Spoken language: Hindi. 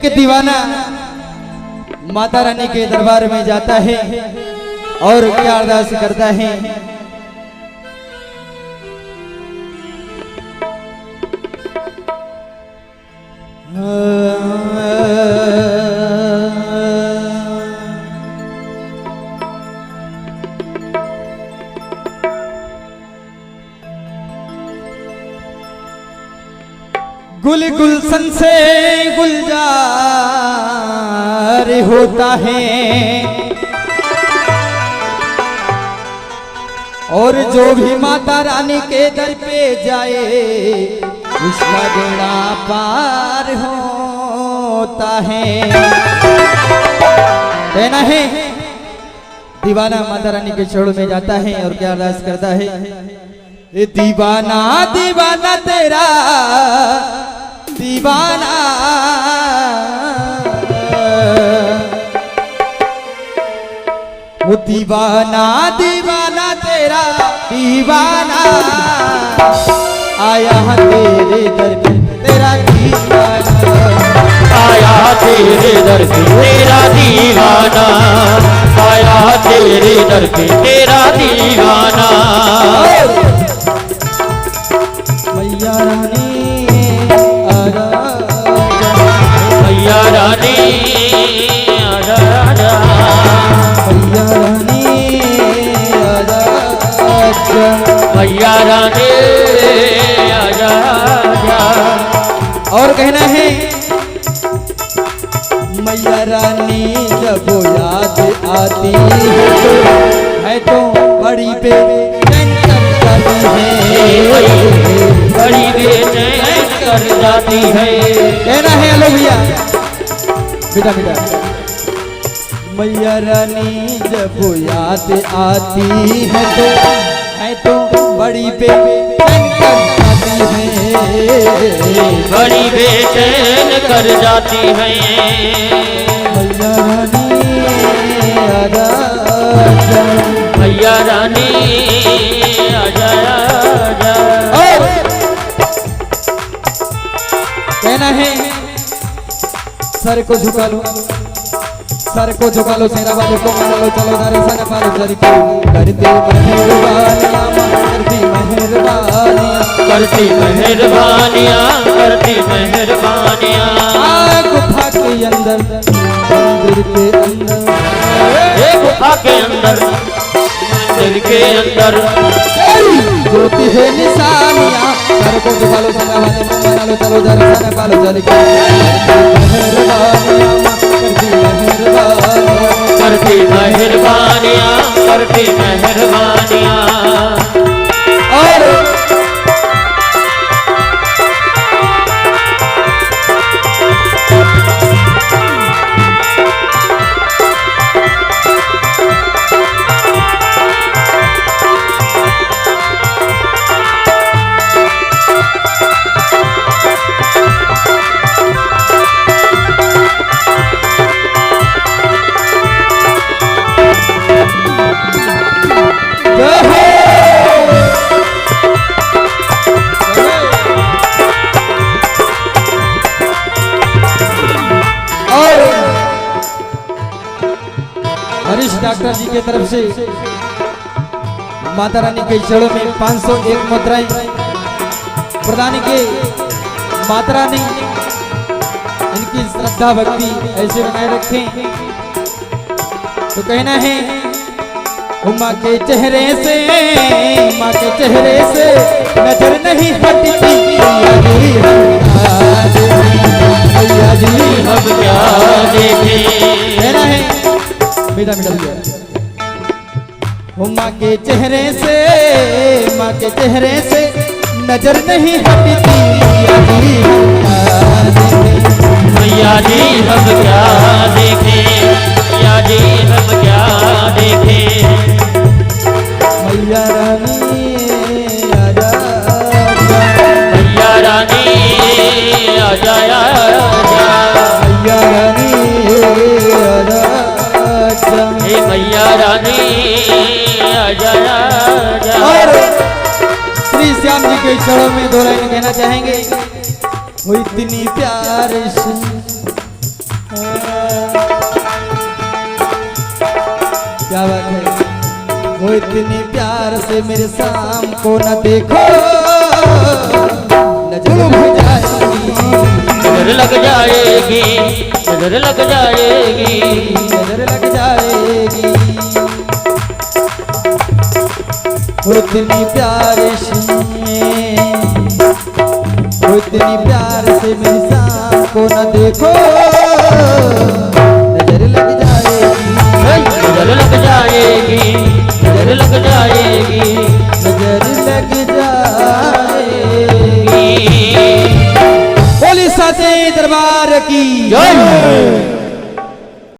एक दीवाना माता रानी के दरबार में जाता है और क्या अरदास करता है। गुल गुलशन से गुलजार होता है और जो भी माता रानी के दर पे जाए उसका बेड़ा पार होता है। कहना है दीवाना माता रानी के चरणों में जाता है और क्या अरदास करता है। ए दीवाना दीवाना तेरा दीवाना वो दीवाना दीवाना तेरा दीवाना आया तेरे दर पे तेरा दीवाना आया तेरे दर पे तेरा दीवाना आया तेरे दर पे तेरा दीवाना। मैया रानी मैया रानी आजा आजा मैया रानी मैया रानी आजा आजा। और कहना है मैया रानी जब याद आती है तो बड़ी बेचैन कर जाती है बड़ी बेचैन कर जाती है। कहना है हेलो भैया बेटा बेटा मैया रानी जब याद आती है तो बड़ी बेचैन कर जाती है बड़ी बेचैन कर जाती है। मैया रानी आजा मैया रानी आजा आजा। कहना है सर को झुका लो सर को झुका लो सेरा वाले को मान लो चलो दर्शन पालो जरी को करती मेहरबानियां करती मेहरबानियां करती मेहरबानियां करती मेहरबानियां। गुफा के अंदर मंदिर के अंदर गुफा के अंदर मंदिर के अंदर ज्योति है निशानियां सर को झुका लो सेरा वाले को मान लो चलो दर्शन पालो जरी को मेहरबानियां करती मेहरबानियां करती मेहरबानियां। और हरीश डॉक्टर जी की तरफ से माता रानी के चरणों में 501 मुद्राएं प्रदान की। माता रानी इनकी श्रद्धा भक्ति ऐसे बनाए रखें। तो कहना है माँ के चेहरे से नजर नहीं हटती भैया जी हम क्या देखें। कहना है बेटा बेटा भैया माँ के चेहरे से नजर नहीं हटती मैया जी हम क्या देखें मैया जी हम क्या देखें। मैया रानी आजा मैया रानी आजा आजा मैया रानी आजा हे मैया रानी आजा आजा। और श्री श्याम जी के चरणों में दो लाइन कहना चाहेंगे। वो इतनी प्यार से इतनी प्यार से मेरे शाम को न देखो, नजर लग जाएगी, नजर लग जाएगी, नजर लग जाएगी, नजर लग जाएगी। वो इतनी प्यार से, वो इतनी प्यार से मेरी शाम को न देखो, नजर लग जाएगी, नजर लग जाएगी, नजर लग जाएगी, नजर लग जाएगी। बोली साचे दरबार की जय।